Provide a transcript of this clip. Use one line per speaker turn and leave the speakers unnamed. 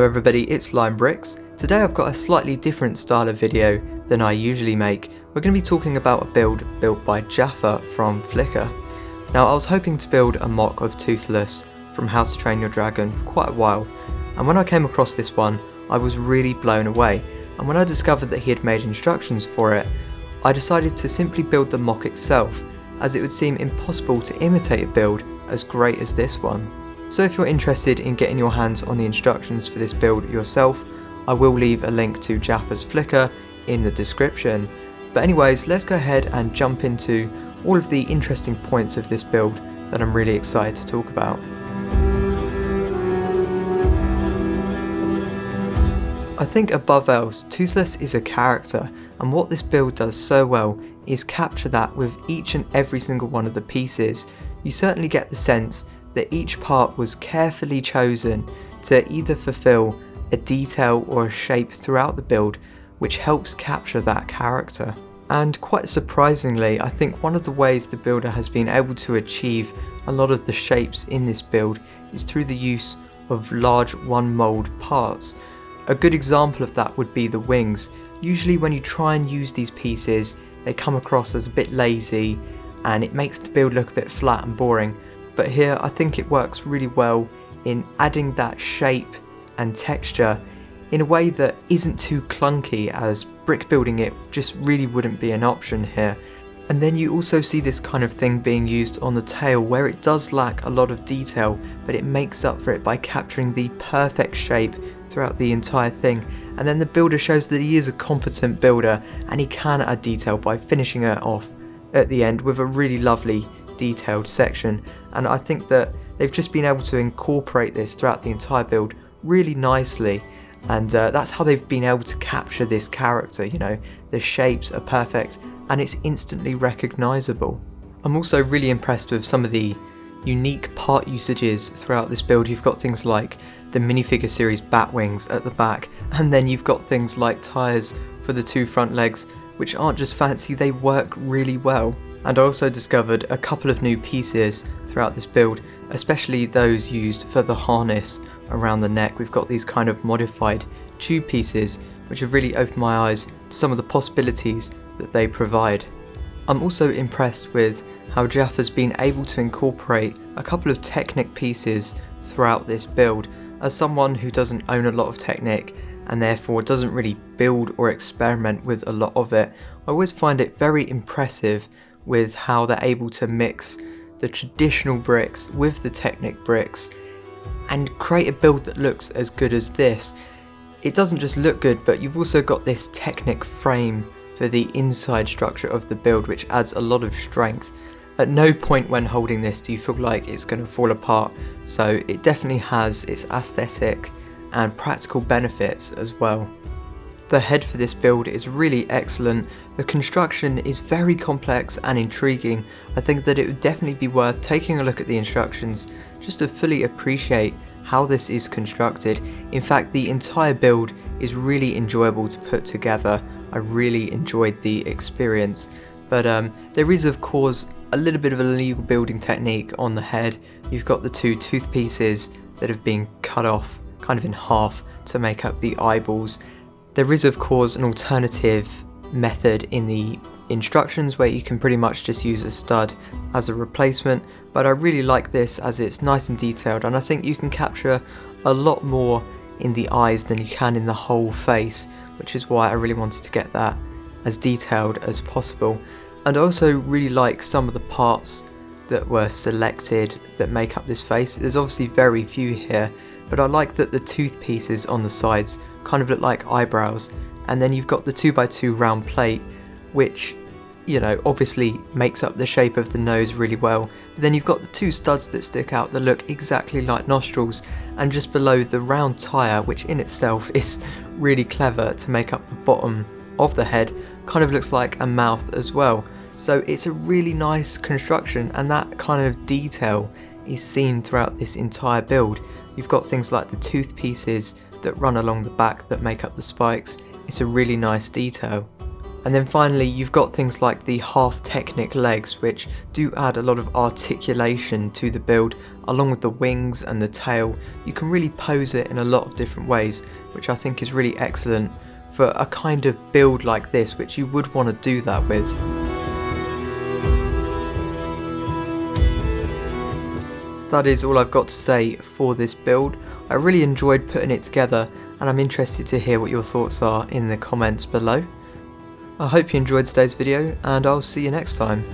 Hello everybody, it's LionBricks. Today I've got a slightly different style of video than I usually make. We're going to be talking about a build built by Jayfa from Flickr. Now I was hoping to build a mock of Toothless from How to Train Your Dragon for quite a while, and when I came across this one I was really blown away, and when I discovered that he had made instructions for it, I decided to simply build the mock itself, as it would seem impossible to imitate a build as great as this one. So if you're interested in getting your hands on the instructions for this build yourself, I will leave a link to Jayfa's Flickr in the description. But anyways, let's go ahead and jump into all of the interesting points of this build that I'm really excited to talk about. I think above else, Toothless is a character, and what this build does so well is capture that with each and every single one of the pieces. You certainly get the sense that each part was carefully chosen to either fulfill a detail or a shape throughout the build, which helps capture that character. And quite surprisingly, I think one of the ways the builder has been able to achieve a lot of the shapes in this build is through the use of large one mold parts. A good example of that would be the wings. Usually when you try and use these pieces, they come across as a bit lazy and it makes the build look a bit flat and boring. But here I think it works really well in adding that shape and texture in a way that isn't too clunky, as brick building it just really wouldn't be an option here. And then you also see this kind of thing being used on the tail, where it does lack a lot of detail, but it makes up for it by capturing the perfect shape throughout the entire thing. And then the builder shows that he is a competent builder and he can add detail by finishing it off at the end with a really lovely detailed section. And I think that they've just been able to incorporate this throughout the entire build really nicely, and that's how they've been able to capture this character. You know, the shapes are perfect and it's instantly recognizable. I'm also really impressed with some of the unique part usages throughout this build. You've got things like the minifigure series bat wings at the back, and then you've got things like tires for the two front legs, which aren't just fancy, they work really well. And I also discovered a couple of new pieces throughout this build, especially those used for the harness around the neck. We've got these kind of modified tube pieces, which have really opened my eyes to some of the possibilities that they provide. I'm also impressed with how Jayfa has been able to incorporate a couple of Technic pieces throughout this build. As someone who doesn't own a lot of Technic and therefore doesn't really build or experiment with a lot of it, I always find it very impressive with how they're able to mix the traditional bricks with the Technic bricks and create a build that looks as good as this. It doesn't just look good, but you've also got this Technic frame for the inside structure of the build, which adds a lot of strength. At no point when holding this do you feel like it's going to fall apart, so it definitely has its aesthetic and practical benefits as well. The head for this build is really excellent. The construction is very complex and intriguing. I think that it would definitely be worth taking a look at the instructions just to fully appreciate how this is constructed. In fact, the entire build is really enjoyable to put together. I really enjoyed the experience. But there is of course a little bit of a illegal building technique on the head. You've got the two tooth pieces that have been cut off kind of in half to make up the eyeballs. There is of course an alternative method in the instructions where you can pretty much just use a stud as a replacement, but I really like this as it's nice and detailed, and I think you can capture a lot more in the eyes than you can in the whole face, which is why I really wanted to get that as detailed as possible. And I also really like some of the parts that were selected that make up this face. There's obviously very few here, but I like that the tooth pieces on the sides kind of look like eyebrows, and then you've got the 2x2 round plate, which, you know, obviously makes up the shape of the nose really well. But then you've got the two studs that stick out that look exactly like nostrils, and just below the round tire, which in itself is really clever to make up the bottom of the head, kind of looks like a mouth as well. So it's a really nice construction, and that kind of detail is seen throughout this entire build. You've got things like the tooth pieces that run along the back that make up the spikes. It's a really nice detail. And then finally you've got things like the half Technic legs, which do add a lot of articulation to the build, along with the wings and the tail. You can really pose it in a lot of different ways, which I think is really excellent for a kind of build like this, which you would want to do that with. That is all I've got to say for this build. I really enjoyed putting it together, and I'm interested to hear what your thoughts are in the comments below. I hope you enjoyed today's video, and I'll see you next time.